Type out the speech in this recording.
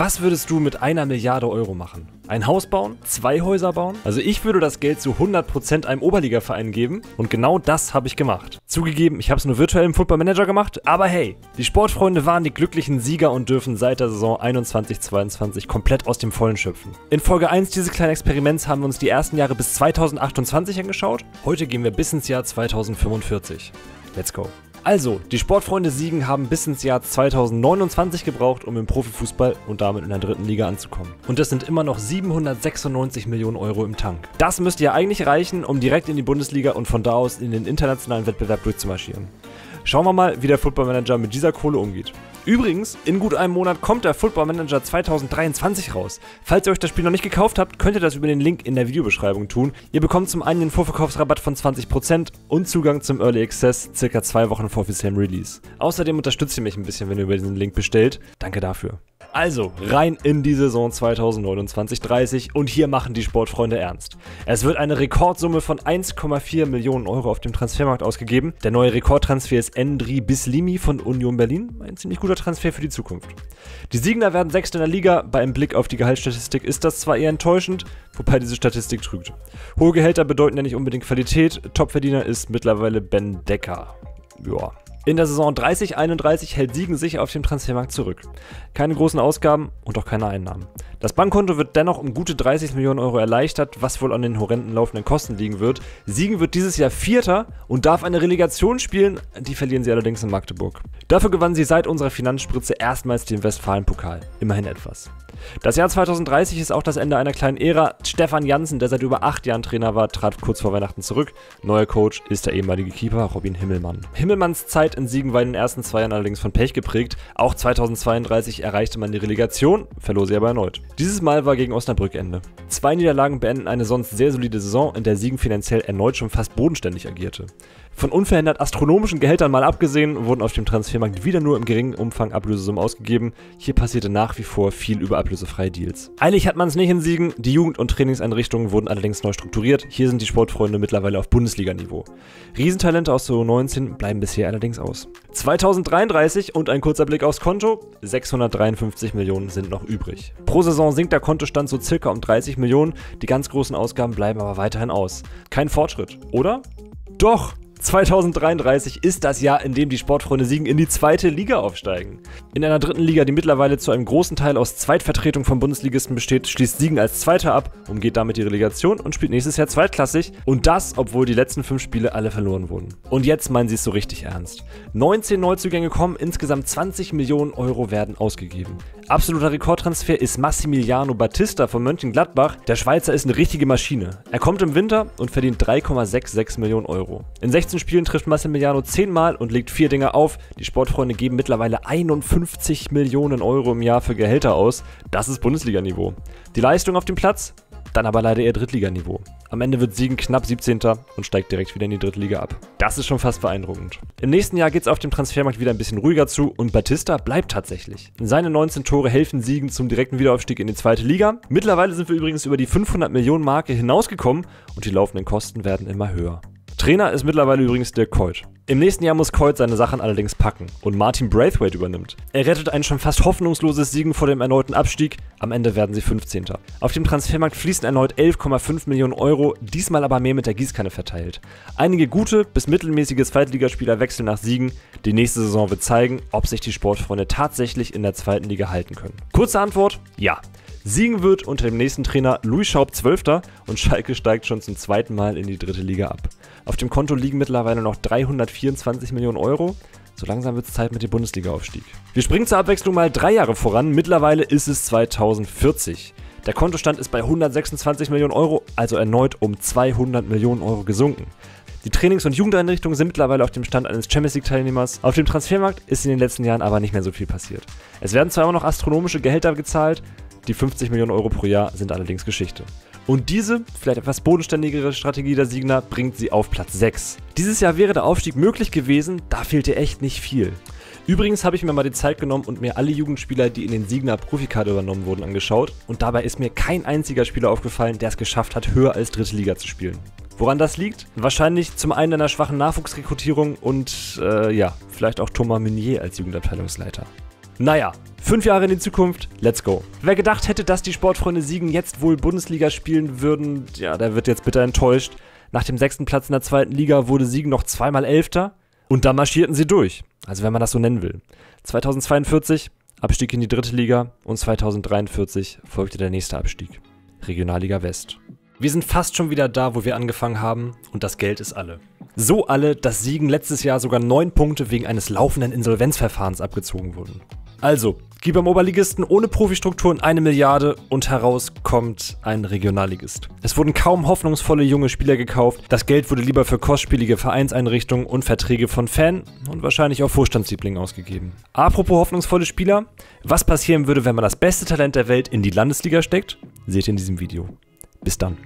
Was würdest du mit 1 Milliarde Euro machen? Ein Haus bauen? 2 Häuser bauen? Also ich würde das Geld zu 100% einem Oberligaverein geben und genau das habe ich gemacht. Zugegeben, ich habe es nur virtuell im Football Manager gemacht, aber hey, die Sportfreunde waren die glücklichen Sieger und dürfen seit der Saison 21/22 komplett aus dem Vollen schöpfen. In Folge 1 dieses kleinen Experiments haben wir uns die ersten Jahre bis 2028 angeschaut. Heute gehen wir bis ins Jahr 2045. Let's go. Also, die Sportfreunde Siegen haben bis ins Jahr 2029 gebraucht, um im Profifußball und damit in der 3. Liga anzukommen. Und das sind immer noch 796 Millionen Euro im Tank. Das müsste ja eigentlich reichen, um direkt in die Bundesliga und von da aus in den internationalen Wettbewerb durchzumarschieren. Schauen wir mal, wie der Football Manager mit dieser Kohle umgeht. Übrigens, in gut einem Monat kommt der Football Manager 2023 raus. Falls ihr euch das Spiel noch nicht gekauft habt, könnt ihr das über den Link in der Videobeschreibung tun. Ihr bekommt zum einen den Vorverkaufsrabatt von 20% und Zugang zum Early Access circa 2 Wochen vor offiziellem Release. Außerdem unterstützt ihr mich ein bisschen, wenn ihr über diesen Link bestellt. Danke dafür. Also, rein in die Saison 2029/30 und hier machen die Sportfreunde ernst. Es wird eine Rekordsumme von 1,4 Millionen Euro auf dem Transfermarkt ausgegeben. Der neue Rekordtransfer ist Endri Bislimi von Union Berlin. Ein ziemlich guter Transfer für die Zukunft. Die Siegner werden 6. in der Liga. Bei einem Blick auf die Gehaltsstatistik ist das zwar eher enttäuschend, wobei diese Statistik trügt. Hohe Gehälter bedeuten ja nicht unbedingt Qualität. Topverdiener ist mittlerweile Ben Decker. Ja. In der Saison 30/31 hält Siegen sich auf dem Transfermarkt zurück. Keine großen Ausgaben und auch keine Einnahmen. Das Bankkonto wird dennoch um gute 30 Millionen Euro erleichtert, was wohl an den horrenden laufenden Kosten liegen wird. Siegen wird dieses Jahr Vierter und darf eine Relegation spielen, die verlieren sie allerdings in Magdeburg. Dafür gewannen sie seit unserer Finanzspritze erstmals den Westfalen-Pokal. Immerhin etwas. Das Jahr 2030 ist auch das Ende einer kleinen Ära. Stefan Janssen, der seit über 8 Jahren Trainer war, trat kurz vor Weihnachten zurück. Neuer Coach ist der ehemalige Keeper Robin Himmelmann. Himmelmanns Zeit in Siegen war in den ersten 2 Jahren allerdings von Pech geprägt. Auch 2032 erreichte man die Relegation, verlor sie aber erneut. Dieses Mal war gegen Osnabrück Ende. 2 Niederlagen beenden eine sonst sehr solide Saison, in der Siegen finanziell erneut schon fast bodenständig agierte. Von unverhindert astronomischen Gehältern mal abgesehen, wurden auf dem Transfermarkt wieder nur im geringen Umfang Ablösesummen ausgegeben. Hier passierte nach wie vor viel über ablösefreie Deals. Eilig hat man es nicht in Siegen, die Jugend- und Trainingseinrichtungen wurden allerdings neu strukturiert. Hier sind die Sportfreunde mittlerweile auf Bundesliga-Niveau. Riesentalente aus der U19 bleiben bisher allerdings aus. 2033 und ein kurzer Blick aufs Konto, 653 Millionen sind noch übrig. Pro Saison sinkt der Kontostand so circa um 30 Millionen, die ganz großen Ausgaben bleiben aber weiterhin aus. Kein Fortschritt, oder? Doch! 2033 ist das Jahr, in dem die Sportfreunde Siegen in die 2. Liga aufsteigen. In einer 3. Liga, die mittlerweile zu einem großen Teil aus Zweitvertretung von Bundesligisten besteht, schließt Siegen als Zweiter ab, umgeht damit die Relegation und spielt nächstes Jahr zweitklassig. Und das, obwohl die letzten 5 Spiele alle verloren wurden. Und jetzt meinen sie es so richtig ernst. 19 Neuzugänge kommen, insgesamt 20 Millionen Euro werden ausgegeben. Absoluter Rekordtransfer ist Massimiliano Battista von Mönchengladbach. Der Schweizer ist eine richtige Maschine. Er kommt im Winter und verdient 3,66 Millionen Euro. In 16 Spielen trifft Massimiliano 10 Mal und legt 4 Dinger auf. Die Sportfreunde geben mittlerweile 51 Millionen Euro im Jahr für Gehälter aus. Das ist Bundesliga-Niveau. Die Leistung auf dem Platz? Dann aber leider eher Drittliganiveau. Am Ende wird Siegen knapp 17. und steigt direkt wieder in die 3. Liga ab. Das ist schon fast beeindruckend. Im nächsten Jahr geht es auf dem Transfermarkt wieder ein bisschen ruhiger zu und Battista bleibt tatsächlich. Seine 19 Tore helfen Siegen zum direkten Wiederaufstieg in die 2. Liga. Mittlerweile sind wir übrigens über die 500 Millionen Marke hinausgekommen und die laufenden Kosten werden immer höher. Trainer ist mittlerweile übrigens Dirk Kuyt. Im nächsten Jahr muss Kuyt seine Sachen allerdings packen und Martin Braithwaite übernimmt. Er rettet ein schon fast hoffnungsloses Siegen vor dem erneuten Abstieg. Am Ende werden sie 15. Auf dem Transfermarkt fließen erneut 11,5 Millionen Euro, diesmal aber mehr mit der Gießkanne verteilt. Einige gute bis mittelmäßige Zweitligaspieler wechseln nach Siegen. Die nächste Saison wird zeigen, ob sich die Sportfreunde tatsächlich in der 2. Liga halten können. Kurze Antwort: ja. Siegen wird unter dem nächsten Trainer Louis Schaub 12. und Schalke steigt schon zum 2. Mal in die 3. Liga ab. Auf dem Konto liegen mittlerweile noch 324 Millionen Euro. So langsam wird es Zeit mit dem Bundesliga-Aufstieg. Wir springen zur Abwechslung mal 3 Jahre voran. Mittlerweile ist es 2040. Der Kontostand ist bei 126 Millionen Euro, also erneut um 200 Millionen Euro gesunken. Die Trainings- und Jugendeinrichtungen sind mittlerweile auf dem Stand eines Champions League-Teilnehmers. Auf dem Transfermarkt ist in den letzten Jahren aber nicht mehr so viel passiert. Es werden zwar immer noch astronomische Gehälter gezahlt, die 50 Millionen Euro pro Jahr sind allerdings Geschichte. Und diese, vielleicht etwas bodenständigere Strategie der Siegner bringt sie auf Platz 6. Dieses Jahr wäre der Aufstieg möglich gewesen, da fehlte echt nicht viel. Übrigens habe ich mir mal die Zeit genommen und mir alle Jugendspieler, die in den Siegner Profikader übernommen wurden, angeschaut. Und dabei ist mir kein einziger Spieler aufgefallen, der es geschafft hat, höher als 3. Liga zu spielen. Woran das liegt? Wahrscheinlich zum einen einer schwachen Nachwuchsrekrutierung und vielleicht auch Thomas Meunier als Jugendabteilungsleiter. Naja, 5 Jahre in die Zukunft, let's go. Wer gedacht hätte, dass die Sportfreunde Siegen jetzt wohl Bundesliga spielen würden, ja, der wird jetzt bitter enttäuscht. Nach dem 6. Platz in der 2. Liga wurde Siegen noch zweimal 11. Und da marschierten sie durch. Also wenn man das so nennen will. 2042 Abstieg in die 3. Liga und 2043 folgte der nächste Abstieg. Regionalliga West. Wir sind fast schon wieder da, wo wir angefangen haben und das Geld ist alle. So alle, dass Siegen letztes Jahr sogar 9 Punkte wegen eines laufenden Insolvenzverfahrens abgezogen wurden. Also, gib beim Oberligisten ohne Profistrukturen 1 Milliarde und heraus kommt ein Regionalligist. Es wurden kaum hoffnungsvolle junge Spieler gekauft, das Geld wurde lieber für kostspielige Vereinseinrichtungen und Verträge von Fan- und wahrscheinlich auch Vorstandslieblingen ausgegeben. Apropos hoffnungsvolle Spieler, was passieren würde, wenn man das beste Talent der Welt in die Landesliga steckt, seht ihr in diesem Video. Bis dann.